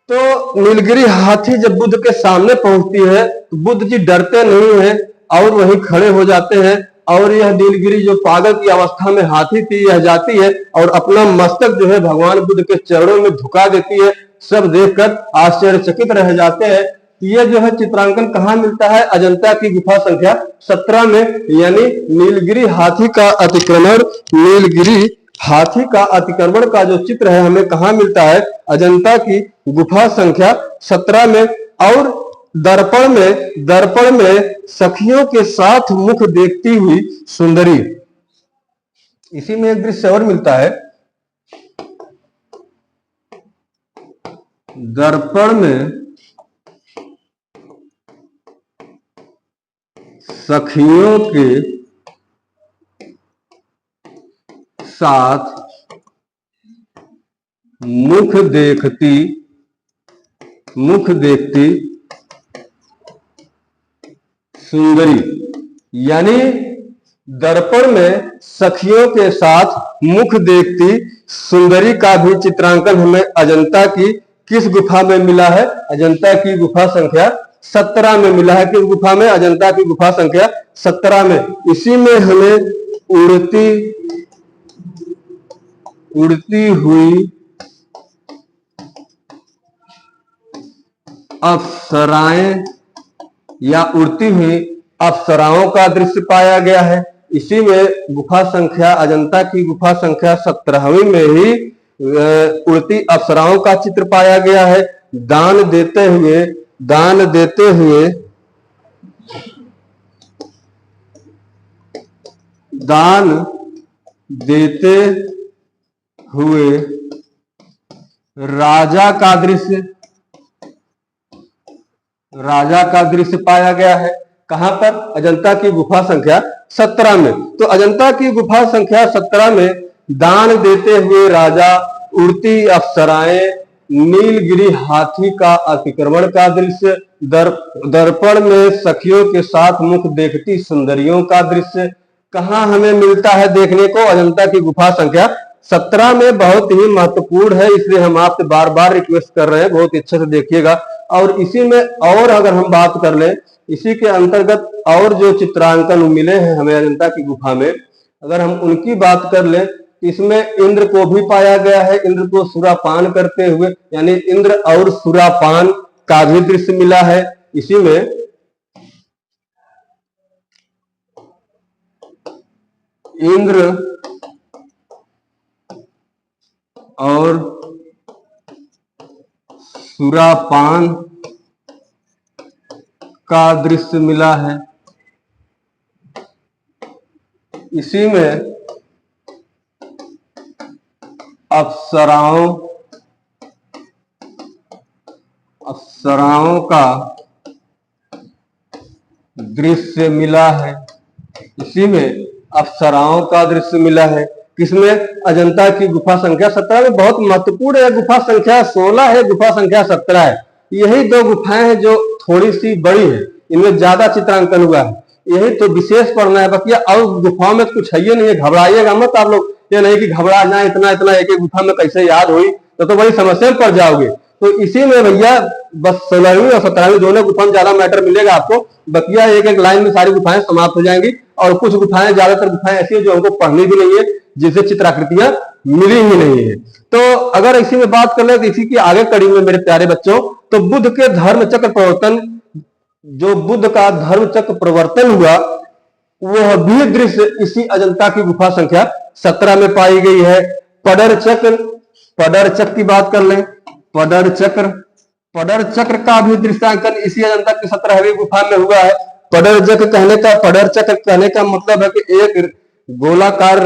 तो नीलगिरी हाथी जब बुद्ध के सामने पहुंचती है तो बुद्ध जी डरते नहीं है और वहीं खड़े हो जाते हैं और यह नीलगिरी जो पागल की अवस्था में हाथी थी, यह जाती है और अपना मस्तक जो है भगवान बुद्ध के चरणों में झुका देती है। सब देखकर आश्चर्यचकित रह जाते हैं। ये जो है चित्रांकन कहाँ मिलता है, अजंता की गुफा संख्या 17 में, यानी नीलगिरी हाथी का अतिक्रमण। नीलगिरी हाथी का अतिक्रमण का जो चित्र है हमें कहाँ मिलता है, अजंता की गुफा संख्या 17 में। और दर्पण में सखियों के साथ मुख देखती हुई सुंदरी, इसी में एक दृश्य और मिलता है। दर्पण में सखियों के साथ मुख देखती सुंदरी, यानी दर्पण में सखियों के साथ मुख देखती सुंदरी का भी चित्रांकन हमें अजंता की किस गुफा में मिला है, अजंता की गुफा संख्या 17 में मिला है। किस गुफा में, अजंता की गुफा संख्या 17 में। इसी में हमें उड़ती हुई अप्सराएं या उड़ती हुई अप्सराओं का दृश्य पाया गया है। इसी में गुफा संख्या, अजंता की गुफा संख्या 17वीं में ही उड़ती अप्सराओं का चित्र पाया गया है। दान देते हुए राजा का दृश्य, राजा का दृश्य पाया गया है। कहां पर? अजंता की गुफा संख्या 17 में। तो अजंता की गुफा संख्या 17 में दान देते हुए राजा, उड़ती अप्सराएं, नीलगिरी हाथी का अतिक्रमण का दृश्य, दर्पण में सखियों के साथ मुख देखती सुंदरियों का दृश्य कहां हमें मिलता है देखने को? अजंता की गुफा संख्या 17 में। बहुत ही महत्वपूर्ण है, इसलिए हम आपसे बार बार रिक्वेस्ट कर रहे हैं, बहुत अच्छे से देखिएगा। और इसी में और अगर हम बात कर लें, इसी के अंतर्गत और जो चित्रांकन मिले हैं हमें अजंता की गुफा में, अगर हम उनकी बात कर लें, इसमें इंद्र को भी पाया गया है, इंद्र को सुरापान करते हुए, यानी इंद्र और सुरापान का भी दृश्य मिला है। इसी में इंद्र और सुरापान का दृश्य मिला है। इसी में अप्सराओं का दृश्य मिला है। इसी में अप्सराओं का दृश्य मिला है। किसमें? अजंता की गुफा संख्या 17 में। बहुत महत्वपूर्ण है, गुफा संख्या 16 है, गुफा संख्या 17 है। यही दो गुफाएं हैं जो थोड़ी सी बड़ी है, इनमें ज्यादा चित्रांकन हुआ है, यही तो विशेष पढ़ना है। बाकी और गुफाओं में कुछ है ही नहीं है, घबराइएगा मत आप लोग। ये नहीं कि घबरा जाए, इतना इतना एक एक गुफा में कैसे याद हुई, तो बड़ी समस्या में पड़ जाओगे। तो इसी में भैया बस 16वीं और 17वीं दोनों गुफा में ज्यादा मैटर मिलेगा आपको। बकिया एक एक लाइन में सारी गुफाएं समाप्त हो जाएंगी, और कुछ गुफाएं, ज्यादातर गुफाएं ऐसी है जो हमको पढ़नी भी नहीं है, जिसे चित्राकृतियां मिली ही नहीं है। तो अगर इसी में बात कर ले, तो इसी की आगे कड़ी में मेरे प्यारे बच्चों, तो बुद्ध के धर्म चक्र प्रवर्तन, जो बुद्ध का धर्म चक्र प्रवर्तन हुआ, वह भी दृश्य इसी अजंता की गुफा संख्या 17 में पाई गई है। पडर चक्र की बात कर लें, पडर चक्र का भी दृश्यांकन इसी अजंता की 17वीं गुफा में हुआ है। पडर चक्र कहने का मतलब है कि एक गोलाकार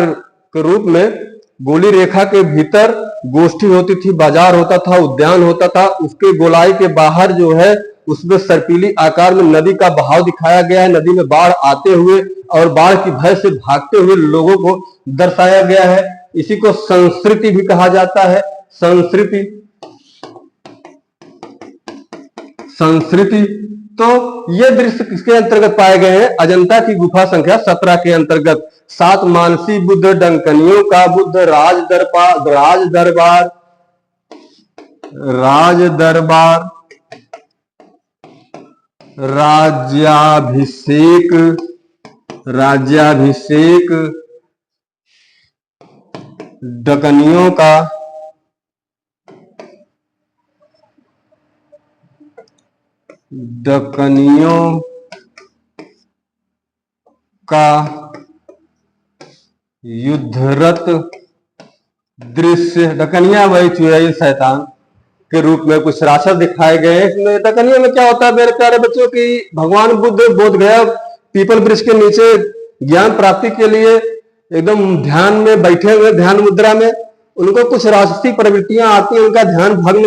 के रूप में, गोली रेखा के भीतर गोष्ठी होती थी, बाजार होता था, उद्यान होता था, उसके गोलाई के बाहर जो है उसमें सर्पीली आकार में नदी का बहाव दिखाया गया है। नदी में बाढ़ आते हुए और बाढ़ की भय से भागते हुए लोगों को दर्शाया गया है। इसी को संस्कृति भी कहा जाता है। संस्कृति। तो ये दृश्य किसके अंतर्गत पाए गए हैं? अजंता की गुफा संख्या 17 के अंतर्गत। सात मानसी बुद्ध, डंकनियों का बुद्ध, राज दरबार, राज्याभिषेक, डकनियों का युद्धरत दृश्य। डकनिया वही चुड़ैल शैतान के रूप में कुछ राक्षस दिखाए गए हैं। इसमें डकनिया में क्या होता है मेरे प्यारे बच्चों की, भगवान बुद्ध बोध गया पीपल वृक्ष के नीचे ज्ञान प्राप्ति के लिए एकदम ध्यान में बैठे हुए, ध्यान मुद्रा में, उनको कुछ राक्षसी प्रवृत्तियां आती हैं उनका ध्यान भंग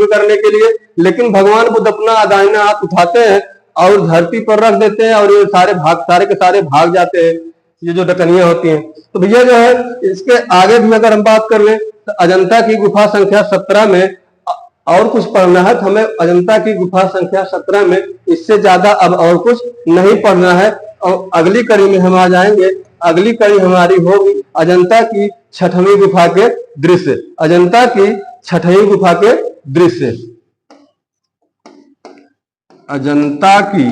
करने के लिए, लेकिन भगवान बुद्ध अपना दाहिना हाथ उठाते हैं और धरती पर रख देते हैं और ये सारे के सारे भाग जाते हैं, ये जो डकनियां होती हैं। तो भैया जो है इसके आगे भी अगर हम बात कर लें, तो अजंता की गुफा संख्या 17 में और कुछ पढ़ना है तो हमें अजंता की गुफा संख्या 17 में इससे ज्यादा अब और कुछ नहीं पढ़ना है। और अगली कड़ी में हम आ जाएंगे। अगली कड़ी हमारी होगी अजंता की 6वीं गुफा के दृश्य। अजंता की 6वीं गुफा के दृश्य। अजंता की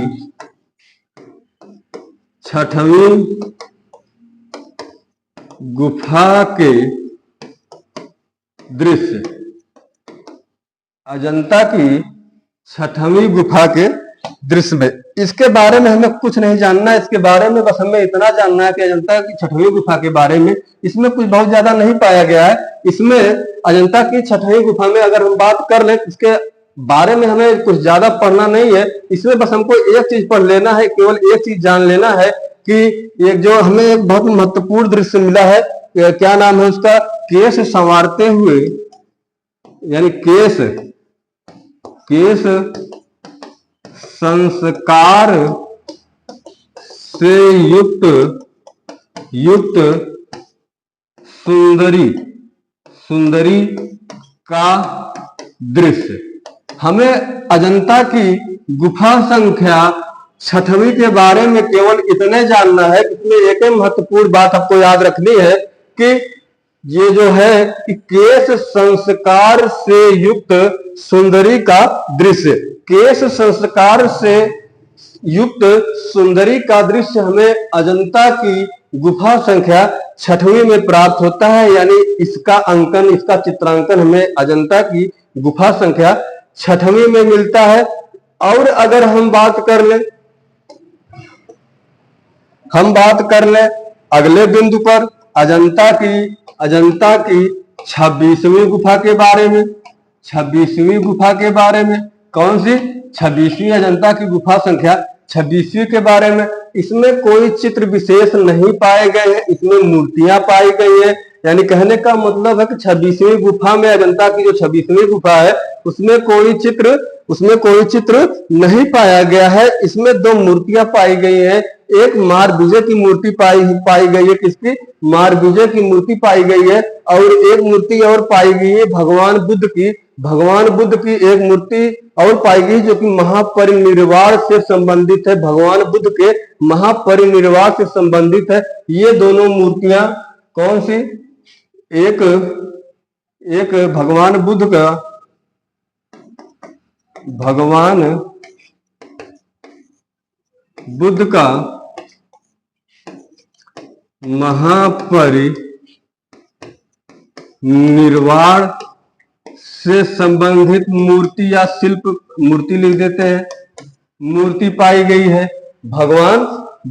6वीं गुफा के दृश्य। अजंता की 6वीं गुफा के दृश्य में, इसके बारे में हमें कुछ नहीं जानना है, इसके बारे में बस हमें इतना जानना है कि अजंता की 6वीं गुफा के बारे में इसमें कुछ बहुत ज्यादा नहीं पाया गया है। इसमें अजंता की 6वीं गुफा में अगर हम बात कर लें, इसके बारे में हमें कुछ ज्यादा पढ़ना नहीं है। इसमें बस हमको एक चीज पढ़ लेना है, केवल एक चीज जान लेना है कि एक जो हमें एक बहुत महत्वपूर्ण दृश्य मिला है, क्या नाम है उसका, केश संवारते हुए यानी केश केश संस्कार से युक्त सुंदरी का दृश्य। हमें अजंता की गुफा संख्या 6वीं के बारे में केवल इतने जानना है। इसमें एक महत्वपूर्ण बात आपको याद रखनी है कि ये जो है कि केश संस्कार से युक्त सुंदरी का दृश्य, केश संस्कार से युक्त सुंदरी का दृश्य हमें अजंता की गुफा संख्या 6वीं में प्राप्त होता है। यानी इसका अंकन, इसका चित्रांकन हमें अजंता की गुफा संख्या 6वीं में मिलता है। और अगर हम बात कर ले अगले बिंदु पर अजंता की 26वीं गुफा के बारे में। 26वीं गुफा के बारे में कौन सी? 26वीं अजंता की गुफा संख्या 26वीं के बारे में। इसमें कोई चित्र विशेष नहीं पाए गए हैं, इसमें मूर्तियां पाई गई हैं। यानी कहने का मतलब है कि 26वीं गुफा में, अजंता की जो 26वीं गुफा है उसमें कोई चित्र नहीं पाया गया है। इसमें 2 मूर्तियां पाई गई हैं। एक मारविजय की मूर्ति पाई गई है। किसकी? मारविजय की मूर्ति पाई गई है। और एक मूर्ति और पाई गई है भगवान बुद्ध की एक मूर्ति और पाई गई जो कि महापरिनिर्वाण से संबंधित है। भगवान बुद्ध के महापरिनिर्वाण से संबंधित है। ये दोनों मूर्तियां कौन सी? एक भगवान बुद्ध का महापरिनिर्वाण से संबंधित मूर्ति या शिल्प, मूर्ति लिख देते हैं, मूर्ति पाई गई है। भगवान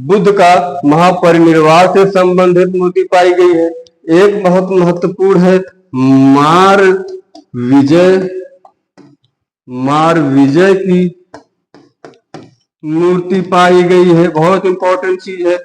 बुद्ध का महापरिनिर्वाण से संबंधित मूर्ति पाई गई है। एक बहुत महत्वपूर्ण है मारविजय की मूर्ति पाई गई है। बहुत इंपॉर्टेंट चीज है।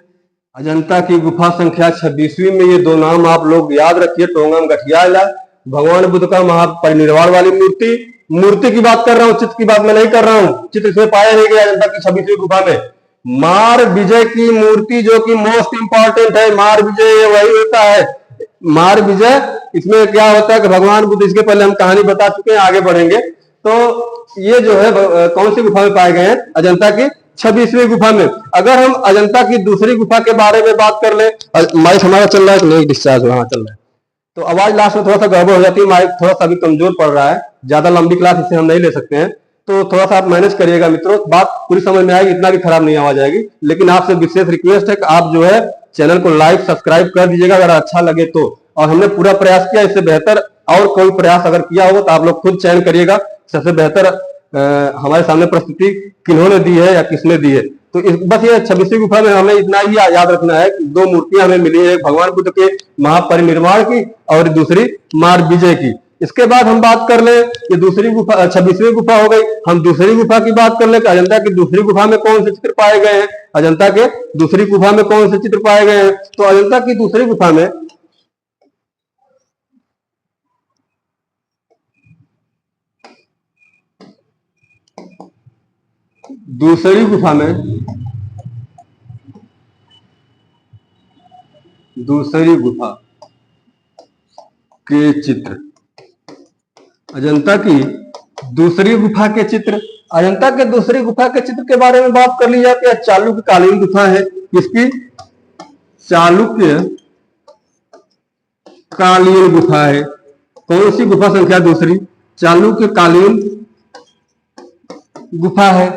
अजंता की गुफा संख्या 26वीं में ये 2 नाम आप लोग याद रखिए, टोंगम गठियाला। भगवान बुद्ध का महापरिनिर्वाण वाली मूर्ति की बात कर रहा हूं, चित्र की बात मैं नहीं कर रहा हूं। चित्र इसमें पाया नहीं गया अजंता की 26वीं गुफा में। मारविजय की मूर्ति जो कि मोस्ट इंपॉर्टेंट है, मारविजय वही होता है। मारविजय इसमें क्या होता है कि भगवान बुद्ध, इसके पहले हम कहानी बता चुके हैं, आगे बढ़ेंगे। तो ये जो है कौन सी गुफा में पाए गए हैं? अजंता की 26वीं गुफा में। अगर हम अजंता की दूसरी गुफा के बारे में बात कर ले, माइक हमारा चल रहा है कि नहीं? डिस्चार्ज वहां चल रहा है तो आवाज लास्ट में थोड़ा सा गड़बड़ हो जाती है। माइक थोड़ा सा अभी कमजोर पड़ रहा है, ज्यादा लंबी क्लास इसे हम नहीं ले सकते हैं, तो थोड़ा सा आप मैनेज करिएगा मित्रों। बात पूरी समझ में आएगी, इतना भी खराब नहीं आवाज आएगी। लेकिन आपसे विशेष रिक्वेस्ट है कि आप जो है चैनल को लाइक सब्सक्राइब कर दीजिएगा अगर अच्छा लगे तो। और हमने पूरा प्रयास किया, इससे बेहतर और कोई प्रयास अगर किया हो तो आप लोग खुद चयन करिएगा सबसे बेहतर हमारे सामने प्रस्तुति किन्होंने दी है या किसने दी है। तो बस ये 26वीं गुफा में हमें इतना ही याद रखना है कि 2 मूर्तियां हमें मिली है, भगवान बुद्ध के महापरिनिर्वाण की और दूसरी मारविजय की। इसके बाद हम बात कर ले, ये दूसरी गुफा 26वीं गुफा हो गई। हम दूसरी गुफा की बात कर ले कि अजंता की दूसरी गुफा में कौन से चित्र पाए गए हैं। अजंता के दूसरी गुफा में कौन से चित्र पाए गए हैं? तो अजंता की दूसरी गुफा में दूसरी गुफा के चित्र, अजंता की दूसरी गुफा के चित्र, अजंता के दूसरी गुफा के चित्र के बारे में बात कर ली जाती है। चालुक्यकालीन गुफा है। किसकी? चालुक्यकालीन गुफा है। कौन सी गुफा संख्या दूसरी? चालुक्यकालीन गुफा है।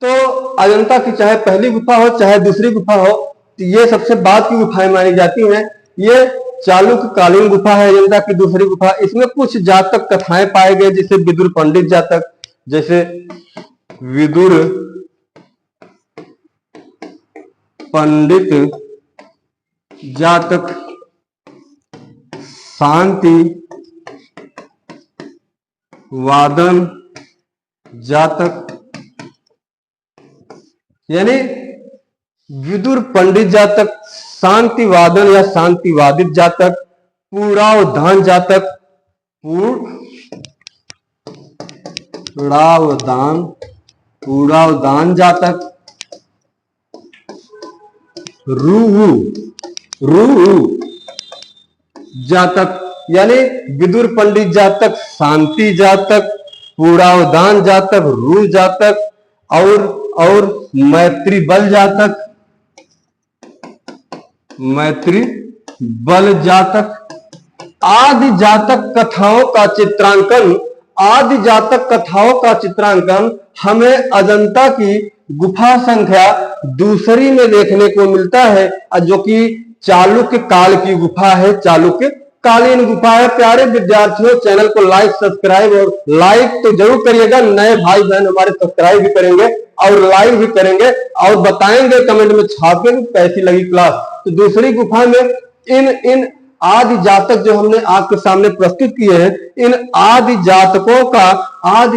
तो अजंता की चाहे पहली गुफा हो चाहे दूसरी गुफा हो, तो ये सबसे बाद की गुफाएं मानी जाती हैं। ये चालुक्यकालीन गुफा है अजंता की दूसरी गुफा। इसमें कुछ जातक कथाएं पाए गए, जैसे विदुर पंडित जातक, जैसे विदुर पंडित जातक, शांति वादन जातक। यानी विदुर पंडित जातक, शांतिवादन या शांतिवादित जातक, पुरावधान जातक, उड़ावदान, उड़ावदान जातक, रूहु, रूहु जातक यानी विदुर पंडित जातक, शांति जातक, पूर्णावधान जातक, रू जातक और मैत्री बल जातक, मैत्री बल जातक। आदि जातक कथाओं का चित्रांकन, आदि जातक कथाओं का चित्रांकन हमें अजंता की गुफा संख्या दूसरी में देखने को मिलता है, जो कि चालुक्य काल की गुफा है, चालुक्य कालीन गुफा है। प्यारे विद्यार्थियों, चैनल को लाइक, सब्सक्राइब और लाइक तो जरूर करिएगा। नए भाई बहन हमारे सब्सक्राइब भी करेंगे और लाइक भी करेंगे और बताएंगे कमेंट में छाप के कैसी लगी क्लास। तो दूसरी गुफा में इन आदि जातक जो हमने आपके सामने प्रस्तुत किए हैं, इन आदि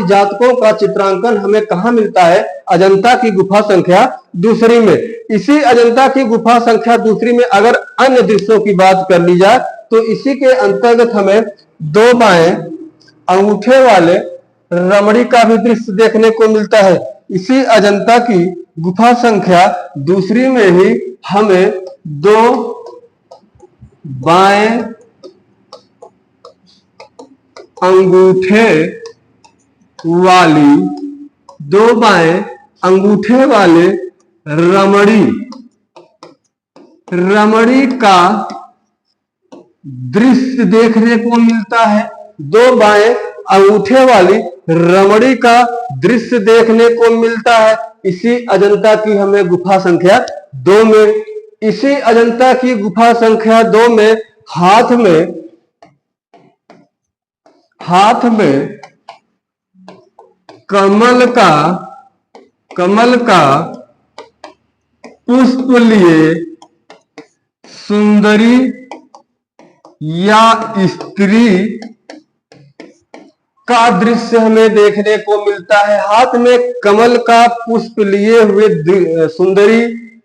जातकों का चित्रांकन हमें कहां मिलता है? अजंता की गुफा संख्या दूसरी में। इसी अजंता की गुफा संख्या दूसरी में अगर अन्य दृश्यों की बात कर ली जाए तो इसी के अंतर्गत हमें दो बाएं अंगूठे वाले रमणी का भी दृश्य देखने को मिलता है। इसी अजंता की गुफा संख्या दूसरी में ही हमें दो बाएं अंगूठे वाली, दो बाएं अंगूठे वाले रमणी का दृश्य देखने को मिलता है। दो बाएं अंगूठे वाली रमणी का दृश्य देखने को मिलता है इसी अजंता की हमें गुफा संख्या 2 में। इसी अजंता की गुफा संख्या 2 में हाथ में कमल का पुष्प लिए सुंदरी या स्त्री का दृश्य हमें देखने को मिलता है। हाथ में कमल का पुष्प लिए हुए सुंदरी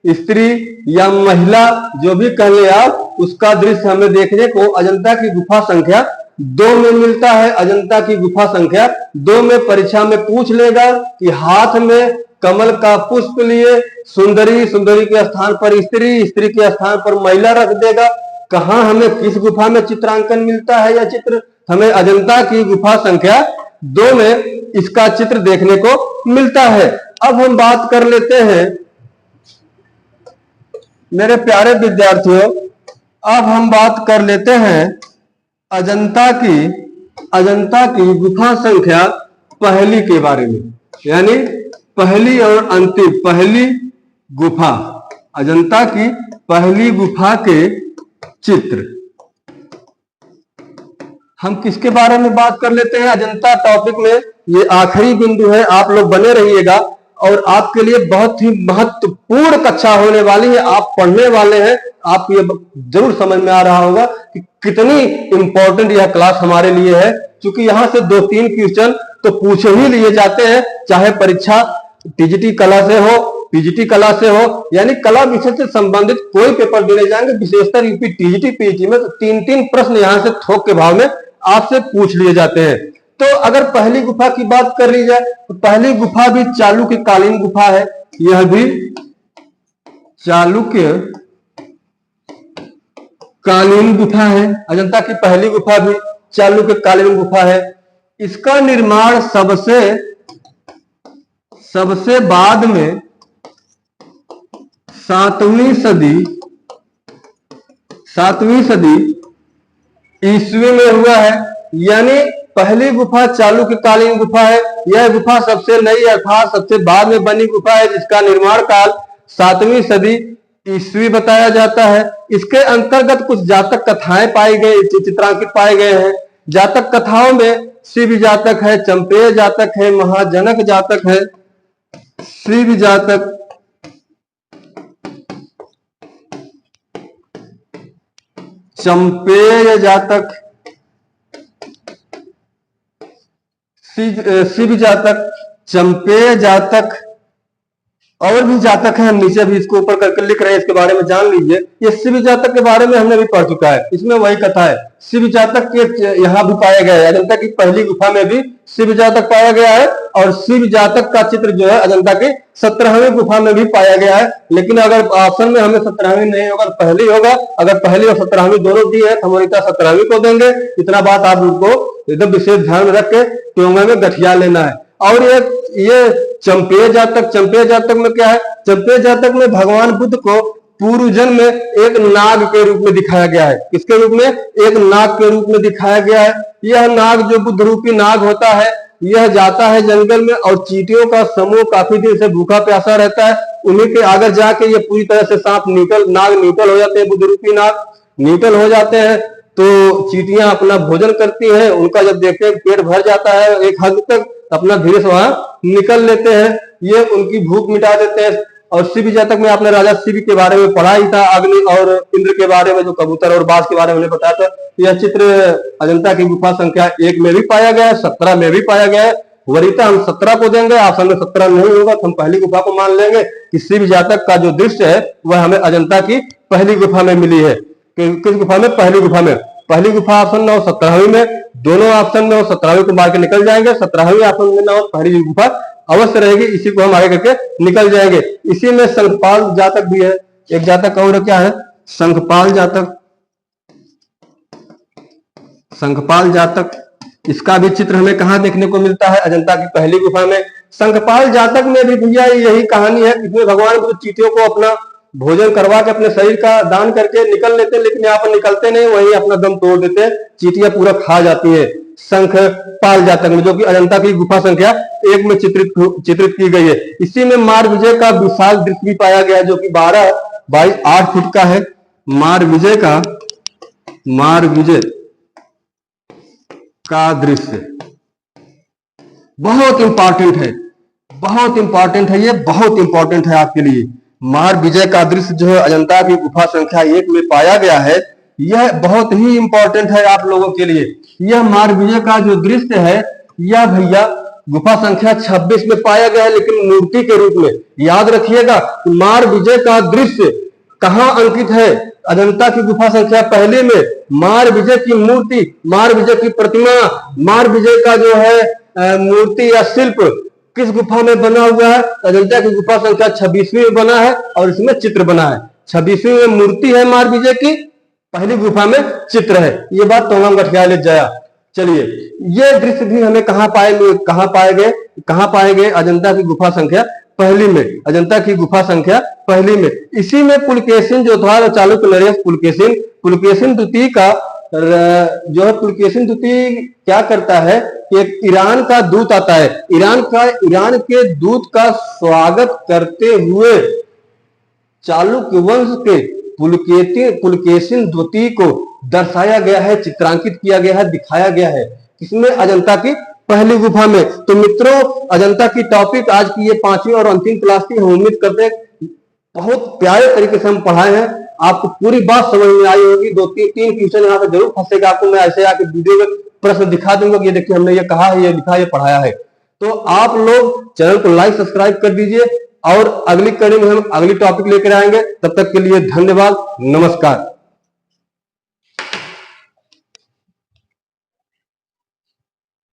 स्त्री या महिला जो भी कह ले आप, उसका दृश्य हमें देखने को अजंता की गुफा संख्या 2 में मिलता है। अजंता की गुफा संख्या 2 में परीक्षा में पूछ लेगा कि हाथ में कमल का पुष्प लिए सुंदरी, सुंदरी के स्थान पर स्त्री, स्त्री के स्थान पर महिला रख देगा। कहां हमें किस गुफा में चित्रांकन मिलता है? यह चित्र हमें अजंता की गुफा संख्या 2 में इसका चित्र देखने को मिलता है। अब हम बात कर लेते हैं मेरे प्यारे विद्यार्थियों, अब हम बात कर लेते हैं अजंता की गुफा संख्या पहली के बारे में, यानी पहली और अंतिम, पहली गुफा, अजंता की पहली गुफा के चित्र। हम किसके बारे में बात कर लेते हैं अजंता टॉपिक में? ये आखिरी बिंदु है, आप लोग बने रहिएगा और आपके लिए बहुत ही महत्वपूर्ण कक्षा होने वाली है। आप पढ़ने वाले हैं, आपको ये जरूर समझ में आ रहा होगा कि कितनी इंपॉर्टेंट यह क्लास हमारे लिए है, क्योंकि यहां से 2-3 क्वेश्चन तो पूछे ही लिए जाते हैं, चाहे परीक्षा टीजीटी कला से हो, पीजीटी कला से हो, यानी कला विषय से संबंधित कोई पेपर देने जाएंगे, विशेषकर यूपी टीजीटी पीजी में तो 3-3 प्रश्न यहां से थोक के भाव में आपसे पूछ लिए जाते हैं। तो अगर पहली गुफा की बात कर ली जाए तो पहली गुफा भी चालुक्य कालीन गुफा है। यह भी चालुक्य कालीन गुफा है। अजंता की पहली गुफा भी चालुक्य कालीन गुफा है। इसका निर्माण सबसे बाद में 7वीं सदी ईस्वी में हुआ है। यानी पहली गुफा चालुक्य कालीन गुफा है। यह गुफा सबसे नई अर्थात सबसे बाद में बनी गुफा है, जिसका निर्माण काल 7वीं सदी ईस्वी बताया जाता है। इसके अंतर्गत कुछ जातक कथाएं पाई गई, चित्रांकित पाए गए हैं। जातक कथाओं में शिव जातक है, चंपेय जातक है, महाजनक जातक है, शिव जातक, चंपेय जातक, शिव जातक, चंपेय जातक और भी जातक है, हम नीचे भी इसको ऊपर करके लिख रहे हैं, इसके बारे में जान लीजिए। ये शिव जातक के बारे में हमने भी पढ़ चुका है, इसमें वही कथा है। शिव जातक के यहाँ भी पाया गया है, अजंता की पहली गुफा में भी शिव जातक पाया गया है, और शिव जातक का चित्र जो है अजंता की 17वीं गुफा में भी पाया गया है। लेकिन अगर ऑप्शन में हमें 17वीं नहीं होगा, पहली होगा। अगर पहली और 17वीं दोनों दी है तो हम 17वीं को देंगे। इतना बात आप लोग को एकदम विशेष ध्यान में रख के ट्योंगे में गठिया लेना है। और ये चंपेय जातक में क्या है? चंपेय जातक में भगवान बुद्ध को पूर्व जन्म में एक नाग के रूप में दिखाया गया है। किसके रूप में? एक नाग के रूप में दिखाया गया है। यह नाग जो बुद्ध रूपी नाग होता है, यह जाता है जंगल में और चींटियों का समूह काफी दिन से भूखा प्यासा रहता है। उन्हीं के आगे जाके ये पूरी तरह से नाग न्यूट्रल हो जाते हैं, बुद्ध रूपी नाग न्यूट्रल हो जाते हैं। तो चींटियां अपना भोजन करती हैं, उनका जब देखते हैं पेट भर जाता है एक हद तक, अपना धीरे से वहां निकल लेते हैं, ये उनकी भूख मिटा देते हैं। और शिव जातक में आपने राजा शिव के बारे में पढ़ा ही था, अग्नि और इंद्र के बारे में, जो कबूतर और बाज के बारे में बताया था। यह चित्र अजंता की गुफा संख्या 1 में भी पाया गया है, 17 में भी पाया गया है। वरीता हम 17 को देंगे, ऑप्शन में 17 नहीं होगा तो हम पहली गुफा को मान लेंगे कि शिव जातक का जो दृश्य है वह हमें अजंता की पहली गुफा में मिली है। किस गुफा में? पहली गुफा में। पहली गुफा ऑप्शन में हो 17वीं में, दोनों ऑप्शन में हो 17वीं को मार के निकल जाएंगे। 17वीं ऑप्शन में ना हो, पहली गुफा अवश्य रहेगी, इसी को हम आगे करके निकल जाएंगे। इसी में शंखपाल जातक भी है, एक जातक और क्या है? शंखपाल जातक। शंखपाल जातक, इसका भी चित्र हमें कहां देखने को मिलता है? अजंता की पहली गुफा में। शंखपाल जातक में भी भैया यही कहानी है, इसमें भगवान बुद्ध चींटियों को अपना भोजन करवा के अपने शरीर का दान करके निकल लेते हैं, लेकिन यहाँ पर निकलते नहीं, वहीं अपना दम तोड़ देते हैं, चींटियां पूरा खा जाती है। शंखपाल जातक में, जो कि अजंता की गुफा संख्या 1 में चित्रित की गई है। इसी में मार विजय का विशाल दृश्य भी पाया गया है, जो कि 12 बाई 8 फुट का है। मार विजय का दृश्य बहुत इंपॉर्टेंट है, बहुत इंपॉर्टेंट है, ये बहुत इंपॉर्टेंट है आपके लिए। मार विजय का दृश्य जो है अजंता की गुफा संख्या 1 में पाया गया है, यह बहुत ही इंपॉर्टेंट है आप लोगों के लिए। यह मार विजय का जो दृश्य है, यह भैया गुफा संख्या 26 में पाया गया है, लेकिन मूर्ति के रूप में। याद रखिएगा, मार विजय का दृश्य कहां अंकित है? अजंता की गुफा संख्या पहले में मार विजय की मूर्ति, मार विजय की प्रतिमा, मार विजय का जो है मूर्ति या शिल्प किस गुफा में बना हुआ है? अजंता की गुफा संख्या 26वीं में बना है, और इसमें चित्र बना है। 26वीं में मूर्ति है मार विजय की, पहली गुफा में चित्र है। ये बात तो हम गठिया ले जाया। चलिए, ये दृश्य भी हमें कहां पाए गए? अजंता की गुफा संख्या पहली में, अजंता की गुफा संख्या पहली में। इसी में पुलकेशिन जो था, चालुक्य नरेश पुलकेशिन द्वितीय का जो है, पुलकेशिन द्वितीय क्या करता है कि एक ईरान का दूत आता है, ईरान के दूत का स्वागत करते हुए चालुक्य वंश के पुलकेशिन द्वितीय को दर्शाया गया है, चित्रांकित किया गया है, दिखाया गया है। इसमें अजंता की पहली गुफा में। तो मित्रों, अजंता की टॉपिक आज की ये 5वीं और अंतिम क्लास की, हम उम्मीद करते हैं बहुत प्यारे तरीके से हम पढ़ाए हैं, आपको पूरी बात समझ में आई होगी। 2-3 क्वेश्चन यहाँ पे जरूर फंसेगा आपको, मैं ऐसे आके वीडियो में प्रश्न दिखा दूंगा कि ये देखिए हमने ये कहा है, ये लिखा है, ये पढ़ाया है। तो आप लोग चैनल को लाइक सब्सक्राइब कर दीजिए, और अगली कड़ी में हम अगली टॉपिक लेकर आएंगे। तब तक के लिए धन्यवाद, नमस्कार।